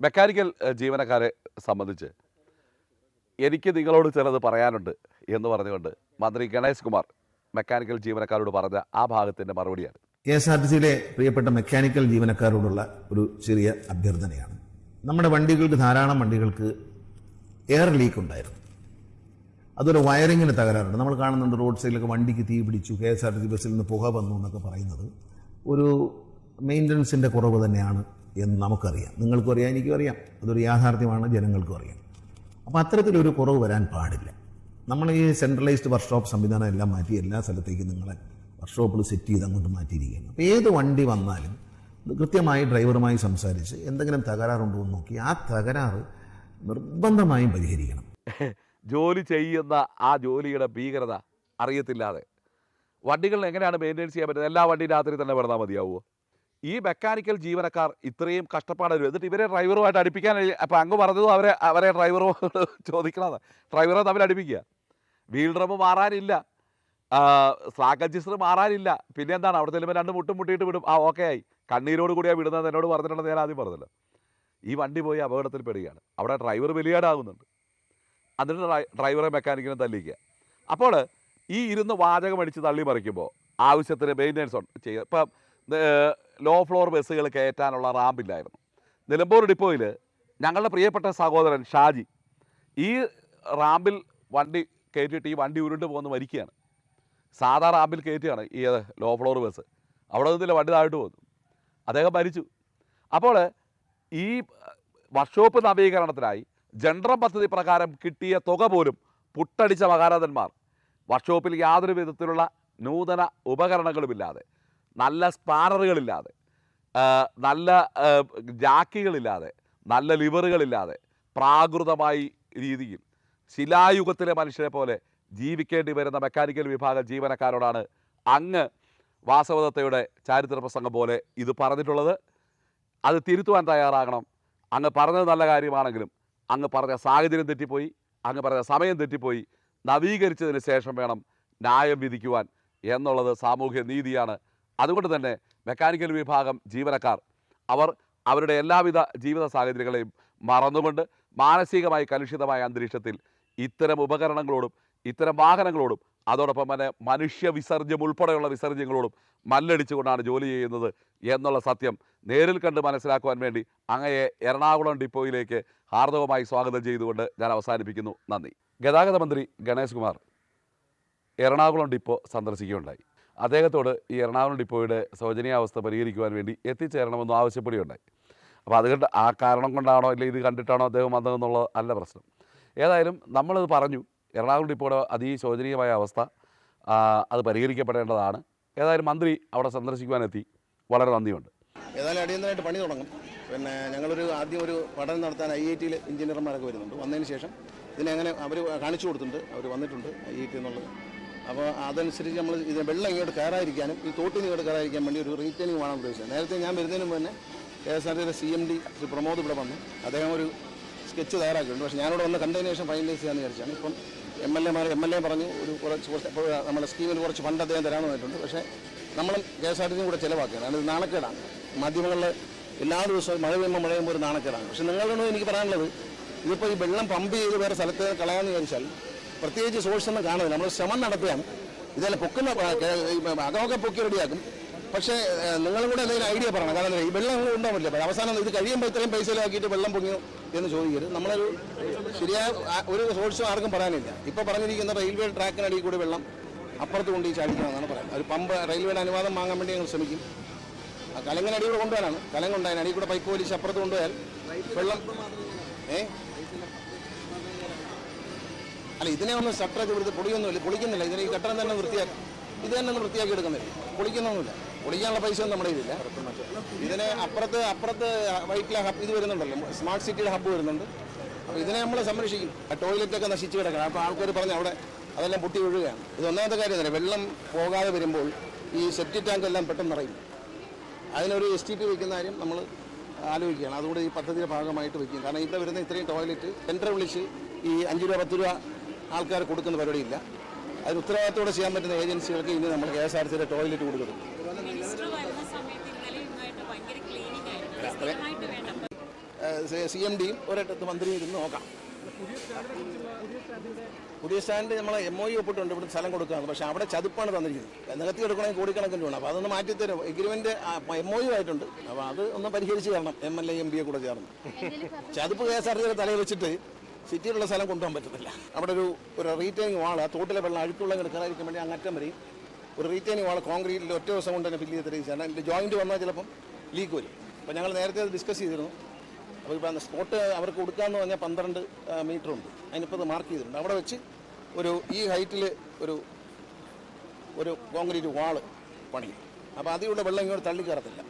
Mechanical ജീവനക്കാരെ സംബന്ധിച്ച് എനിക്ക് നിങ്ങളോട് ചിലത് പറയാനുണ്ട് എന്ന് പറഞ്ഞുകൊണ്ട് മന്ത്രി ഗണേഷ് കുമാർ മെക്കാനിക്കൽ ജീവനക്കാരോട് പറഞ്ഞ ആ ഭാഗത്തിൻ്റെ മറുപടിയാണ്. KSRTCയിലെ പ്രിയപ്പെട്ട മെക്കാനിക്കൽ ജീവനക്കാരോടുള്ള ഒരു ചെറിയ അഭ്യർത്ഥനയാണ്. നമ്മുടെ വണ്ടികൾക്ക്, ധാരാളം വണ്ടികൾക്ക് എയർ ലീക്ക് ഉണ്ടായിരുന്നു. അതൊരു വയറിങ്ങിന് തകരാറുണ്ട്. നമ്മൾ കാണുന്നുണ്ട് റോഡ് സൈഡിലൊക്കെ വണ്ടിക്ക് തീ പിടിച്ചു, KSRTC ബസ്സിൽ നിന്ന് പുക വന്നു എന്നൊക്കെ പറയുന്നത് ഒരു മെയിൻ്റനൻസിൻ്റെ കുറവ് തന്നെയാണ് എന്ന് നമുക്കറിയാം. നിങ്ങൾക്കും അറിയാം, എനിക്കും അറിയാം. അതൊരു യാഥാർത്ഥ്യമാണ്, ജനങ്ങൾക്കും അറിയാം. അപ്പോൾ അത്തരത്തിലൊരു കുറവ് വരാൻ പാടില്ല. നമ്മൾ ഈ സെൻട്രലൈസ്ഡ് വർക്ക്ഷോപ്പ് സംവിധാനം എല്ലാം മാറ്റി എല്ലാ സ്ഥലത്തേക്കും നിങ്ങളെ വർക്ക്ഷോപ്പിൽ സെറ്റ് ചെയ്ത് അങ്ങോട്ട് മാറ്റിയിരിക്കുകയാണ്. അപ്പോൾ ഏത് വണ്ടി വന്നാലും കൃത്യമായി ഡ്രൈവറുമായി സംസാരിച്ച് എന്തെങ്കിലും തകരാറുണ്ടോ എന്ന് നോക്കി ആ തകരാറ് നിർബന്ധമായും പരിഹരിക്കണം. ജോലി ചെയ്യുന്ന ആ ജോലിയുടെ ഭീകരത അറിയത്തില്ലാതെ വണ്ടികൾ എങ്ങനെയാണ് മെയിൻറ്റെയിൻ ചെയ്യാൻ പറ്റുന്നത്? എല്ലാ വണ്ടിയും രാത്രി തന്നെ വിടുന്നാൽ മതിയാവുമോ? ഈ മെക്കാനിക്കൽ ജീവനക്കാർ ഇത്രയും കഷ്ടപ്പാട് എന്നിട്ട് ഇവരെ ഡ്രൈവറുമായിട്ട് അടുപ്പിക്കാൻ, അപ്പം അങ്ങ് പറഞ്ഞതും അവരെ ഡ്രൈവറോട് ചോദിക്കണത്. ഡ്രൈവറെ തമ്മിൽ അടുപ്പിക്കുക. വീൽ ഡ്രം മാറാനില്ല, സ്ലാക്ക് അഡ്ജസ്റ്റർ മാറാനില്ല. പിന്നെ എന്താണ് അവിടെ ചെല്ലുമ്പോൾ രണ്ട് മുട്ടും മുട്ടിയിട്ട് വിടും. ഓക്കെ ആയി. കണ്ണീരോട് കൂടിയാണ് വിടുന്നത് എന്നോട് പറഞ്ഞിട്ടുണ്ടെന്ന് ഞാൻ ആദ്യം പറഞ്ഞല്ലോ. ഈ വണ്ടി പോയി അപകടത്തിൽ പെടുകയാണ്. അവിടെ ഡ്രൈവർ ബലിയാടാകുന്നുണ്ട്. എന്നിട്ട് ഡ്രൈവറെ മെക്കാനിക്കിനെ തല്ലിക്കുക. അപ്പോൾ ഈ ഇരുന്ന് വാചകം അടിച്ച് തള്ളി മറിക്കുമ്പോൾ ആവശ്യത്തിന് മെയിൻ്റെനൻസ് ചെയ്യുക. ഇപ്പം ലോ ഫ്ലോർ ബസ്സുകൾ കയറ്റാനുള്ള റാമ്പില്ലായിരുന്നു. നിലമ്പൂർ ഡിപ്പോയിൽ ഞങ്ങളുടെ പ്രിയപ്പെട്ട സഹോദരൻ ഷാജി ഈ റാമ്പിൽ വണ്ടി കയറ്റിയിട്ട് ഈ വണ്ടി ഉരുണ്ട് പോകുന്ന മരിക്കുകയാണ്. സാധാ റാമ്പിൽ കയറ്റുകയാണ് ഈ ലോ ഫ്ലോർ ബസ്. അവിടെ നിന്നില്ല, വണ്ടി താഴോട്ട് പോകുന്നു. അദ്ദേഹം മരിച്ചു. അപ്പോൾ ഈ വർക്ക്ഷോപ്പ് നവീകരണത്തിനായി ജൻഡ്രം പദ്ധതി പ്രകാരം കിട്ടിയ തുക പോലും പുട്ടടിച്ച മഹാരാജന്മാർ വർക്ക്ഷോപ്പിൽ യാതൊരു വിധത്തിലുള്ള നൂതന ഉപകരണങ്ങളുമില്ലാതെ, നല്ല സ്പാനറുകളില്ലാതെ, നല്ല ജാക്കികളില്ലാതെ, നല്ല ലിവറുകളില്ലാതെ പ്രാകൃതമായി രീതിയിൽ ശിലായുഗത്തിലെ മനുഷ്യരെ പോലെ ജീവിക്കേണ്ടി വരുന്ന മെക്കാനിക്കൽ വിഭാഗം ജീവനക്കാരോടാണ് അങ്ങ് വാസവദത്തയുടെ ചാരിത്ര പ്രസംഗം പോലെ ഇത് പറഞ്ഞിട്ടുള്ളത്. അത് തിരുത്തുവാൻ തയ്യാറാകണം. അങ്ങ് പറഞ്ഞത് നല്ല കാര്യമാണെങ്കിലും അങ്ങ് പറഞ്ഞ സാഹചര്യം തെറ്റിപ്പോയി, അങ്ങ് പറഞ്ഞ സമയം തെറ്റിപ്പോയി. നവീകരിച്ചതിന് ശേഷം വേണം ന്യായം വിധിക്കുവാൻ എന്നുള്ളത് സാമൂഹ്യ നീതിയാണ്. അതുകൊണ്ട് തന്നെ മെക്കാനിക്കൽ വിഭാഗം ജീവനക്കാർ അവരുടെ എല്ലാവിധ ജീവിത സാഹചര്യങ്ങളെയും മറന്നുകൊണ്ട് മാനസികമായി കലുഷിതമായ അന്തരീക്ഷത്തിൽ ഇത്തരം ഉപകരണങ്ങളോടും ഇത്തരം വാഹനങ്ങളോടും അതോടൊപ്പം തന്നെ മനുഷ്യ വിസർജ്യം ഉൾപ്പെടെയുള്ള വിസർജ്യങ്ങളോടും മല്ലടിച്ചുകൊണ്ടാണ് ജോലി ചെയ്യുന്നത് എന്നുള്ള സത്യം നേരിൽ കണ്ട് മനസ്സിലാക്കുവാൻ വേണ്ടി അങ്ങയെ എറണാകുളം ഡിപ്പോയിലേക്ക് ഹാർദവമായി സ്വാഗതം ചെയ്തുകൊണ്ട് ഞാൻ അവസാനിപ്പിക്കുന്നു. നന്ദി. ഗതാഗത മന്ത്രി ഗണേഷ് കുമാർ എറണാകുളം ഡിപ്പോ സന്ദർശിക്കുകയുണ്ടായി. അദ്ദേഹത്തോട് ഈ എറണാകുളം ഡിപ്പോയുടെ ശോചനീയാവസ്ഥ പരിഹരിക്കുവാൻ വേണ്ടി എത്തിച്ചേരണമെന്നും ആവശ്യപ്പെടുകയുണ്ടായി. അപ്പോൾ അതുകൊണ്ട് ആ കാരണം കൊണ്ടാണോ അല്ലെങ്കിൽ ഇത് കണ്ടിട്ടാണോ അദ്ദേഹം വന്നതെന്നുള്ളത് അല്ല പ്രശ്നം. ഏതായാലും നമ്മളത് പറഞ്ഞു. എറണാകുളം ഡിപ്പോയുടെ അതിശോചനീയമായ അവസ്ഥ അത് പരിഹരിക്കപ്പെടേണ്ടതാണ്. ഏതായാലും മന്ത്രി അവിടെ സന്ദർശിക്കുവാനെത്തി. വളരെ നന്ദിയുണ്ട്. ഏതായാലും അടിയന്തരമായിട്ട് പണി തുടങ്ങും. പിന്നെ ഞങ്ങളൊരു ആദ്യം ഒരു പഠനം നടത്താൻ IIT എഞ്ചിനീയർമാരൊക്കെ വരുന്നുണ്ട്. വന്നതിന് ശേഷം ഇതിനെങ്ങനെ അവർ കാണിച്ചു കൊടുത്തിട്ടുണ്ട്, അവർ വന്നിട്ടുണ്ട് IIT എന്നുള്ളത്. അപ്പോൾ അതനുസരിച്ച് നമ്മൾ ഇത് വെള്ളം ഇങ്ങോട്ട് കയറാതിരിക്കാനും ഈ തോട്ടിൽ ഇങ്ങോട്ട് കയറാതിരിക്കാൻ വേണ്ടി ഒരു റീറ്റെയിനിങ് വേണം ഉദ്ദേശിച്ചത്. നേരത്തെ ഞാൻ വരുന്നതിന് മുമ്പ് തന്നെ KSRTCയുടെ CMD ശ്രീ പ്രമോദ് ഇവിടെ വന്നു. അദ്ദേഹം ഒരു സ്കെച്ച് തയ്യാറാക്കിയിട്ടുണ്ട്. പക്ഷേ ഞാനിവിടെ വന്ന് കണ്ടതിന് ശേഷം ഫൈനലൈസ് ചെയ്യാമെന്ന് വിചാരിച്ചാണ്. ഇപ്പം MLA പറഞ്ഞു ഒരു കുറച്ച് നമ്മുടെ സ്കീമിൽ കുറച്ച് ഫണ്ട് അദ്ദേഹം തരാമെന്ന് പറഞ്ഞിട്ടുണ്ട്. പക്ഷേ നമ്മളും KSRTCയും കൂടെ ചിലവാക്കുകയാണ്. അത് നാണക്കേടാണ്. മാധ്യമങ്ങളിൽ എല്ലാ ദിവസവും മഴ പെയ്യുമ്പോൾ ഒരു നാണക്കേടാണ്. പക്ഷേ നിങ്ങളോട് എനിക്ക് പറയാനുള്ളത്, ഇതിപ്പോൾ ഈ വെള്ളം പമ്പ് ചെയ്ത് വേറെ സ്ഥലത്ത് കളയാമെന്ന് വിചാരിച്ചാൽ പ്രത്യേകിച്ച് സോഴ്സ് ഒന്നും കാണുന്നില്ല. നമ്മൾ ശ്രമം നടത്തുകയാണ്. ഇതെല്ലാം പൊക്കുന്ന അകമൊക്കെ പൊക്കി റെഡിയാക്കും. പക്ഷേ നിങ്ങളും കൂടെ എന്തെങ്കിലും ഐഡിയ പറയണം. കാരണം ഈ വെള്ളം അങ്ങ് കൊണ്ടുപോകാൻ പറ്റില്ല. അവസാനം ഇത് കഴിയുമ്പോൾ ഇത്രയും പൈസയിലാക്കിയിട്ട് വെള്ളം പൊങ്ങിയോ എന്ന് ചോദിക്കരുത്. നമ്മളൊരു ശരിയായ ഒരു സോഴ്സും ആർക്കും പറയാനില്ല. ഇപ്പോൾ പറഞ്ഞിരിക്കുന്ന റെയിൽവേ ട്രാക്കിനടിയിൽ കൂടി വെള്ളം അപ്പുറത്ത് കൊണ്ട് ഈ ചാടിക്കണമെന്നാണ് പറയാം. ഒരു പമ്പ് റെയിൽവേയുടെ അനുവാദം വാങ്ങാൻ വേണ്ടി ഞങ്ങൾ ശ്രമിക്കും. ആ കലങ്ങിനടി കൂടെ കൊണ്ടുപോകാനാണ്. കലം കൊണ്ടുപോയാൽ അടിയിൽ കൂടെ പൈപ്പ് വലിച്ച് അപ്പുറത്ത് കൊണ്ടുപോയാൽ വെള്ളം അല്ല ഇതിനെ ഒന്ന് ഷട്ടറൊക്കെ ഇവിടുത്തെ പൊളിക്കുന്നില്ല. ഇതിനെ ഈ കെട്ടണം തന്നെ ഇത് തന്നെ ഒന്ന് വൃത്തിയാക്കി എടുക്കുന്നില്ല. പൊളിക്കുന്നൊന്നുമില്ല. പൊളിക്കാനുള്ള പൈസ ഒന്നും നമ്മുടെ ഇതില്ല. ഇതിനെ അപ്പുറത്ത് വൈറ്റിലെ ഹബ് ഇത് വരുന്നുണ്ടല്ലോ, സ്മാർട്ട് സിറ്റിയുടെ ഹബ്ബ് വരുന്നുണ്ട്. അപ്പോൾ ഇതിനെ നമ്മൾ സംരക്ഷിക്കും. ആ ടോയ്ലറ്റൊക്കെ നശിച്ച് കിടക്കണം. അപ്പോൾ ആൾക്കാർ പറഞ്ഞ് അവിടെ അതെല്ലാം പൊട്ടി വീഴുകയാണ്. ഇത് ഒന്നാമത്തെ കാര്യം തന്നെ. വെള്ളം പോകാതെ വരുമ്പോൾ ഈ സെപ്റ്റി ടാങ്ക് എല്ലാം പെട്ടെന്ന് നിറയും. അതിനൊരു STP വയ്ക്കുന്ന കാര്യം നമ്മൾ ആലോചിക്കുകയാണ്. അതുകൊണ്ട് ഈ പദ്ധതിയുടെ ഭാഗമായിട്ട് വയ്ക്കും. കാരണം ഇവിടെ വരുന്ന ഇത്രയും ടോയ്ലറ്റ് ടെൻഡർ വിളിച്ച് ഈ 5 രൂപ 10 രൂപ ആൾക്കാർ കൊടുക്കുന്ന പരിപാടിയില്ല. അതിന് ഉത്തരവാദിത്തോടെ ചെയ്യാൻ പറ്റുന്ന ഏജൻസികൾക്ക് ഇനി നമ്മൾ KSRTCയുടെ ടോയ്ലറ്റ് കൊടുക്കുന്നത്. CMDയും ഒരിടത്ത് മന്ത്രിയും ഇരുന്ന് നോക്കാം. പുതിയ സ്റ്റാൻഡ് നമ്മൾ MOU ഒപ്പിട്ടുണ്ട്, ഇവിടെ സ്ഥലം കൊടുക്കുകയാണ്. പക്ഷേ അവിടെ ചതുപ്പാണ് തന്നിരിക്കുന്നത്. നികത്തി എടുക്കണമെങ്കിൽ കോടിക്കണക്കിന് വേണം. അപ്പോൾ അതൊന്ന് മാറ്റിത്തരും. എഗ്രിമെൻറ്റ് MOU ആയിട്ടുണ്ട്. അപ്പോൾ അത് ഒന്ന് പരിഹരിച്ച് തരണം. MLA MPയെ കൂടെ ചേർന്ന്. ചതുപ്പ് KSRTCയുടെ തലയിൽ വെച്ചിട്ട് സിറ്റിയിലുള്ള സ്ഥലം കൊണ്ടുപോകാൻ പറ്റത്തില്ല. അവിടെ ഒരു റീറ്റെയിനിങ് വാൾ, ആ തോട്ടിലെ വെള്ളം അഴുക്കുള്ള എടുക്കാതിരിക്കാൻ വേണ്ടി അങ്ങറ്റം വരെയും ഒരു റീറ്റെയിനിങ് വാൾ കോൺക്രീറ്റിൽ ഒറ്റ ദിവസം കൊണ്ട് തന്നെ ഫില്ല് ചെയ്ത് തരും. അതിൻ്റെ ജോയിൻറ്റ് വന്നാൽ ചിലപ്പം ലീക്ക് വരും. അപ്പോൾ ഞങ്ങൾ നേരത്തെ അത് ഡിസ്കസ് ചെയ്തിരുന്നു. അപ്പോൾ ഇപ്പോൾ സ്പോട്ട് അവർക്ക് കൊടുക്കാമെന്ന് പറഞ്ഞാൽ 12 മീറ്റർ ഉണ്ട്. അതിനിപ്പോൾ അത് മാർക്ക് ചെയ്തിട്ടുണ്ട്. അവിടെ വെച്ച് ഈ ഹൈറ്റിൽ ഒരു കോൺക്രീറ്റ് വാള് പണിയും. അപ്പോൾ അതിലൂടെ വെള്ളം ഇങ്ങോട്ട് തള്ളിക്കയറത്തില്ല.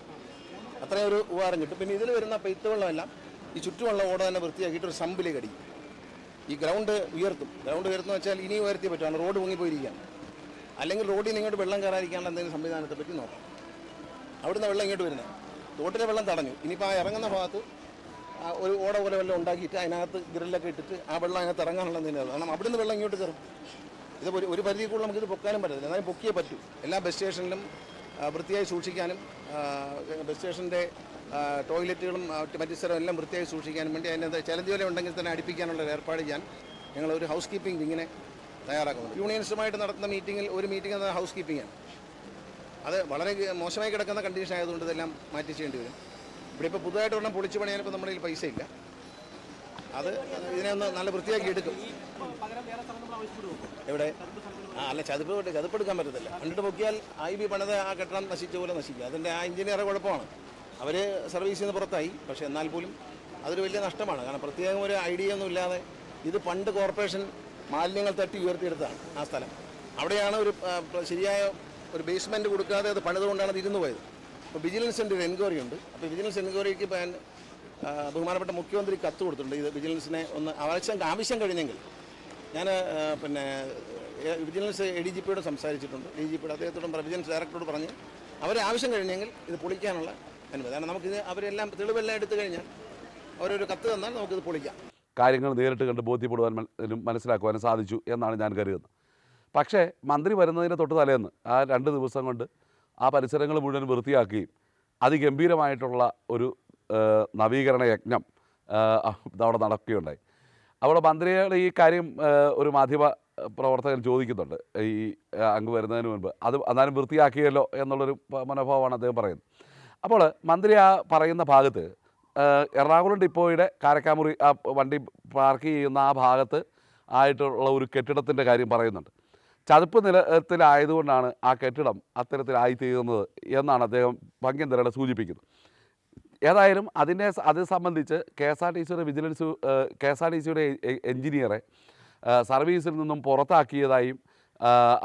അത്രയും ഒരു ഉപകാരം കിട്ടും. പിന്നെ ഇതിൽ വരുന്ന പെയ്ത്ത് വെള്ളമെല്ലാം ഈ ചുറ്റുമുള്ള ഓട തന്നെ വൃത്തിയാക്കിയിട്ട് ഒരു സമ്പിലേക്ക് അടിക്കും. ഈ ഗ്രൗണ്ട് ഉയർത്തും. ഗ്രൗണ്ട് ഉയർത്തുന്ന വെച്ചാൽ ഇനിയും ഉയർത്തിയേ പറ്റും. റോഡ് പൊങ്ങിപ്പോയിരിക്കുകയാണ്. അല്ലെങ്കിൽ റോഡിൽ നിന്ന് ഇങ്ങോട്ട് വെള്ളം കയറാതിരിക്കാനുള്ള എന്തെങ്കിലും സംവിധാനത്തെ പറ്റി നോക്കാം. അവിടുന്ന് വെള്ളം ഇങ്ങോട്ട് വരുന്നത് തോട്ടിലെ വെള്ളം തടഞ്ഞു. ഇനിയിപ്പോൾ ആ ഇറങ്ങുന്ന ഭാഗത്ത് ഒരു ഓട പോലെ വെള്ളം ഉണ്ടാക്കിയിട്ട് അതിനകത്ത് ഗ്രില്ലൊക്കെ ഇട്ടിട്ട് ആ വെള്ളം അതിനകത്ത് ഇറങ്ങാനുള്ള എന്തെങ്കിലും. കാരണം അവിടുന്ന് വെള്ളം ഇങ്ങോട്ട് കയറും. ഇത് ഒരു പരിധി കൂടുതൽ നമുക്കിത് പൊക്കാനും പറ്റത്തില്ല. എന്നാലും പൊക്കിയേ പറ്റൂ. എല്ലാ ബസ് സ്റ്റേഷനിലും വൃത്തിയായി സൂക്ഷിക്കാനും ബസ് സ്റ്റേഷൻ്റെ ടോയ്ലറ്റുകളും പരിസരവും എല്ലാം വൃത്തിയായി സൂക്ഷിക്കാനും വേണ്ടി അതിൻ്റെ ചലഞ്ച് ഉണ്ടെങ്കിൽ തന്നെ അടുപ്പിക്കാനുള്ള ഏർപ്പാട് ചെയ്യാൻ ഞങ്ങളൊരു ഹൗസ് കീപ്പിംഗ് ഇങ്ങനെ തയ്യാറാക്കുന്നുണ്ട്. യൂണിയൻസുമായിട്ട് നടത്തുന്ന ഒരു മീറ്റിംഗ് ഹൗസ് കീപ്പിംഗാണ്. അത് വളരെ മോശമായി കിടക്കുന്ന കണ്ടീഷൻ ആയതുകൊണ്ട് ഇതെല്ലാം മാറ്റി ചെയ്യേണ്ടി വരും. ഇവിടെ ഇപ്പോൾ പുതുതായിട്ട് ഒരെണ്ണം പൊളിച്ചു പണിയാനിപ്പോൾ നമ്മുടെ കയ്യിൽ പൈസ ഇല്ല. അത് ഇതിനെ ഒന്ന് നല്ല വൃത്തിയാക്കി എടുക്കും. എവിടെ അല്ല ചതുപ്പെടുക്കാൻ പറ്റത്തില്ല. കണ്ടിട്ട് പൊക്കിയാൽ IB പണിത് ആ കെട്ടിടം നശിച്ച പോലെ നശിക്കുക. അതിൻ്റെ ആ എഞ്ചിനീയറെ കുഴപ്പമാണ്. അവർ സർവീസിൽ നിന്ന് പുറത്തായി. പക്ഷേ എന്നാൽ പോലും അതൊരു വലിയ നഷ്ടമാണ്. കാരണം പ്രത്യേകം ഒരു ഐഡിയ ഒന്നും ഇല്ലാതെ ഇത് പണ്ട് കോർപ്പറേഷൻ മാലിന്യങ്ങൾ തട്ടി ഉയർത്തിയെടുത്താണ് ആ സ്ഥലം. അവിടെയാണ് ശരിയായ ഒരു ബേസ്മെൻറ്റ് കൊടുക്കാതെ അത് പണിതുകൊണ്ടാണ് അത് ഇരുന്ന് പോയത്. അപ്പോൾ വിജിലൻസിൻ്റെ ഒരു എൻക്വയറി ഉണ്ട്. അപ്പോൾ വിജിലൻസ് എൻക്വയറിക്ക് ബഹുമാനപ്പെട്ട മുഖ്യമന്ത്രി കത്ത് കൊടുത്തിട്ടുണ്ട്. ഇത് വിജിലൻസിനെ ഒന്ന് ആവശ്യം കഴിഞ്ഞെങ്കിൽ ഞാൻ വിജിലൻസ് ADGPയോട് സംസാരിച്ചിട്ടുണ്ട്. DGPയോട് അദ്ദേഹത്തോടും വിജിലൻസ് ഡയറക്ടറോട് പറഞ്ഞ് അവരെ ആവശ്യം കഴിഞ്ഞെങ്കിൽ ഇത് പൊളിക്കാനുള്ള അനുമതി. കാരണം നമുക്കിത് അവരെല്ലാം തെളിവെല്ലാം എടുത്തു കഴിഞ്ഞാൽ അവരൊരു കത്ത് തന്നാൽ നമുക്കിത് പൊളിക്കാം. കാര്യങ്ങൾ നേരിട്ട് കണ്ട് ബോധ്യപ്പെടുവാനും മനസ്സിലാക്കുവാനും സാധിച്ചു എന്നാണ് ഞാൻ കരുതുന്നത്. പക്ഷേ മന്ത്രി വരുന്നതിന് തൊട്ട് തലേന്ന് ആ 2 ദിവസം കൊണ്ട് ആ പരിസരങ്ങൾ മുഴുവൻ വൃത്തിയാക്കുകയും അതിഗംഭീരമായിട്ടുള്ള ഒരു നവീകരണ യജ്ഞം അവിടെ നടക്കുകയുണ്ടായി. അവിടെ മന്ത്രിയുടെ ഈ കാര്യം ഒരു മാധ്യമ പ്രവർത്തകൻ ചോദിക്കുന്നുണ്ട്. ഈ അങ്ങ് വരുന്നതിന് മുൻപ് എന്നാലും വൃത്തിയാക്കിയല്ലോ എന്നുള്ളൊരു മനോഭാവമാണ് അദ്ദേഹം പറയുന്നത്. അപ്പോൾ മന്ത്രി ആ പറയുന്ന ഭാഗത്ത് എറണാകുളം ഡിപ്പോയുടെ കാരക്കാമുറി ആ വണ്ടി പാർക്ക് ചെയ്യുന്ന ആ ഭാഗത്ത് ആയിട്ടുള്ള ഒരു കെട്ടിടത്തിൻ്റെ കാര്യം പറയുന്നുണ്ട്. ചതുപ്പ് നിലത്തിലായതുകൊണ്ടാണ് ആ കെട്ടിടം അത്തരത്തിലായിത്തീരുന്നത് എന്നാണ് അദ്ദേഹം ഭംഗ്യം തരടെ സൂചിപ്പിക്കുന്നത്. ഏതായാലും അത് സംബന്ധിച്ച് KSRTCയുടെ എഞ്ചിനീയറെ സർവീസിൽ നിന്നും പുറത്താക്കിയതായും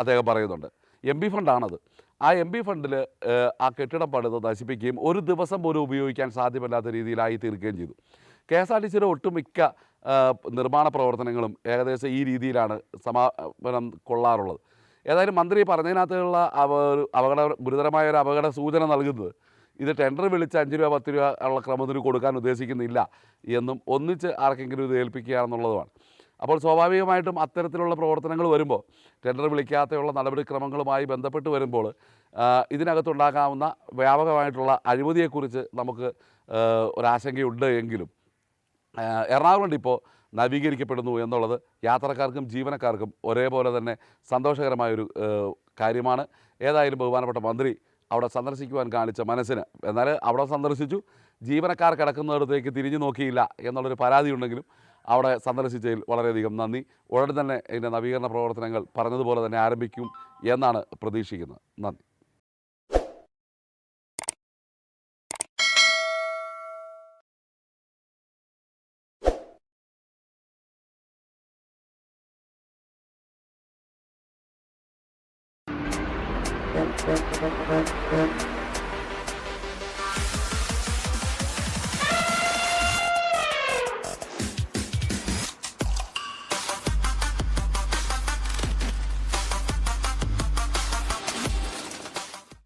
അദ്ദേഹം പറയുന്നുണ്ട്. MP ഫണ്ടാണത്. ആ MP ഫണ്ടിൽ ആ കെട്ടിടം പണിത് നശിപ്പിക്കുകയും ഒരു ദിവസം പോലും ഉപയോഗിക്കാൻ സാധ്യമല്ലാത്ത രീതിയിലായി തീർക്കുകയും ചെയ്തു. KSRTCയുടെ ഒട്ടുമിക്ക നിർമ്മാണ പ്രവർത്തനങ്ങളും ഏകദേശം ഈ രീതിയിലാണ് സമാപനം കൊള്ളാറുള്ളത്. ഏതായാലും മന്ത്രി പറഞ്ഞതിനകത്തുള്ള ഗുരുതരമായ ഒരു അപകട സൂചന നൽകുന്നത് ഇത് ടെൻഡർ വിളിച്ച് 5 രൂപ 10 രൂപ ഉള്ള ക്രമത്തിന് കൊടുക്കാൻ ഉദ്ദേശിക്കുന്നില്ല എന്നും ഒന്നിച്ച് ആർക്കെങ്കിലും ഇത് ഏൽപ്പിക്കുകയാണെന്നുള്ളതുമാണ്. അപ്പോൾ സ്വാഭാവികമായിട്ടും അത്തരത്തിലുള്ള പ്രവർത്തനങ്ങൾ വരുമ്പോൾ ടെൻഡർ വിളിക്കാതെയുള്ള നടപടിക്രമങ്ങളുമായി ബന്ധപ്പെട്ട് വരുമ്പോൾ ഇതിനകത്തുണ്ടാകാവുന്ന വ്യാപകമായിട്ടുള്ള അഴിമതിയെക്കുറിച്ച് നമുക്ക് ഒരാശങ്കയുണ്ട് എങ്കിലും എറണാകുളം ഡിപ്പോ നവീകരിക്കപ്പെടുന്നു എന്നുള്ളത് യാത്രക്കാർക്കും ജീവനക്കാർക്കും ഒരേപോലെ തന്നെ സന്തോഷകരമായൊരു കാര്യമാണ്. ഏതായാലും ബഹുമാനപ്പെട്ട മന്ത്രി അവിടെ സന്ദർശിക്കുവാൻ കാണിച്ച മനസ്സിന്, എന്നാൽ അവിടെ സന്ദർശിച്ചു, ജീവനക്കാർ കിടക്കുന്നിടത്തേക്ക് തിരിഞ്ഞു നോക്കിയില്ല എന്നുള്ളൊരു പരാതിയുണ്ടെങ്കിലും അവിടെ സന്ദർശിച്ചതിൽ വളരെയധികം നന്ദി. ഉടൻ തന്നെ ഇതിൻ്റെ നവീകരണ പ്രവർത്തനങ്ങൾ പറഞ്ഞതുപോലെ തന്നെ ആരംഭിക്കും എന്നാണ് പ്രതീക്ഷിക്കുന്നത്. നന്ദി. Thank you.